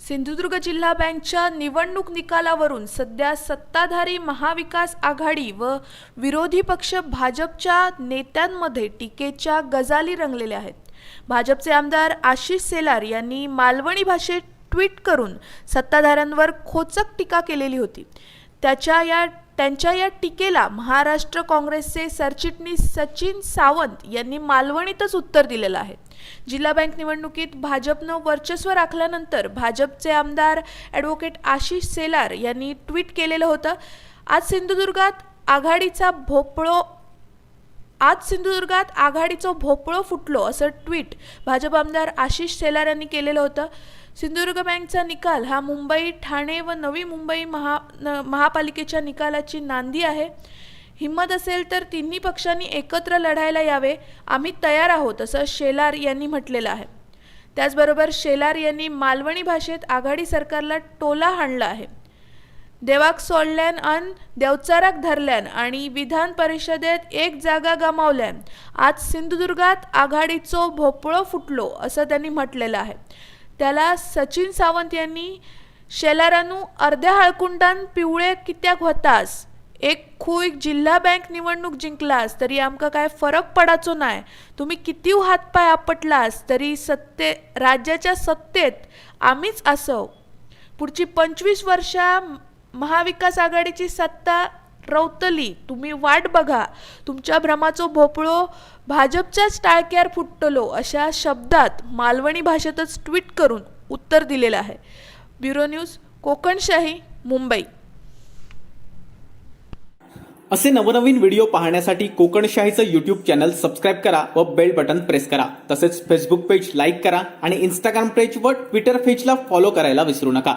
सिंधुदुर्ग जिल्हा बँकच्या निवडणूक निकालावरून सध्या सत्ताधारी महाविकास आघाडी व विरोधी पक्ष भाजपच्या नेत्यांमध्ये टीकेच्या गजाली रंगलेल्या आहेत. भाजपचे आमदार आशिष शेलार यांनी मालवणी भाषेत ट्विट करून सत्ताधाऱ्यांवर खोचक टीका केलेली होती. त्यांच्या या टीकेला महाराष्ट्र काँग्रेसचे सरचिटणीस सचिन सावंत यांनी मालवणीतच उत्तर दिलेलं आहे. जिल्हा बँक निवडणुकीत भाजपनं वर्चस्व राखल्यानंतर भाजपचे आमदार ॲडव्होकेट आशिष शेलार यांनी ट्विट केलेलं होतं. आज सिंधुदुर्गात आघाडीचं भोपळो फुटलो असं ट्विट भाजप आमदार आशिष शेलार यांनी केलेलं होतं. सिंधुदुर्ग बँकचा निकाल हा मुंबई, ठाणे व नवी मुंबई महापालिकेच्या निकालाची नांदी आहे. हिम्मत असेल तर तिन्ही पक्षांनी एकत्र लढायला यावे, आम्ही तयार आहोत असं शेलार यांनी म्हटलेलं आहे. त्याचबरोबर शेलार यांनी मालवणी भाषेत आघाडी सरकारला टोला हाणला आहे. देवाक सोडल्यान अन देवचाराक धरल्यान आणि विधान परिषदेत एक जागा गमावल्यान आज सिंधुदुर्गात आघाडीचो भोपळो फुटलो असं त्यांनी म्हटलेलं आहे. त्याला सचिन सावंत यांनी शेलारानू अर्ध्या हळकुंडान पिवळे कित्याक होतास, एक खूय जिल्हा बँक निवडणूक जिंकलास तरी आमका काय फरक पडाचो नाही, तुम्ही किती हातपाय आपटलास तरी राज्याच्या सत्तेत आम्हीच असो, पुढची 25 वर्षा महाविकास आघाडीची सत्ता रवतली, तुम्ही वाट बघा, तुमच्या भ्रमाचो भोपळो भाजपच्याच टाळक्यार फुटतलो अशा शब्दात मालवणी भाषेतच ट्विट करून उत्तर दिलेलं आहे. Bureau news, Kokanshahi, Mumbai. असे नवनवीन व्हिडिओ पाहण्यासाठी कोकणशाहीचं यूट्यूब चॅनल सबस्क्राईब करा व बेल बटन प्रेस करा. तसेच फेसबुक पेज लाईक करा आणि इंस्टाग्राम पेज व ट्विटर पेजला फॉलो करायला विसरू नका.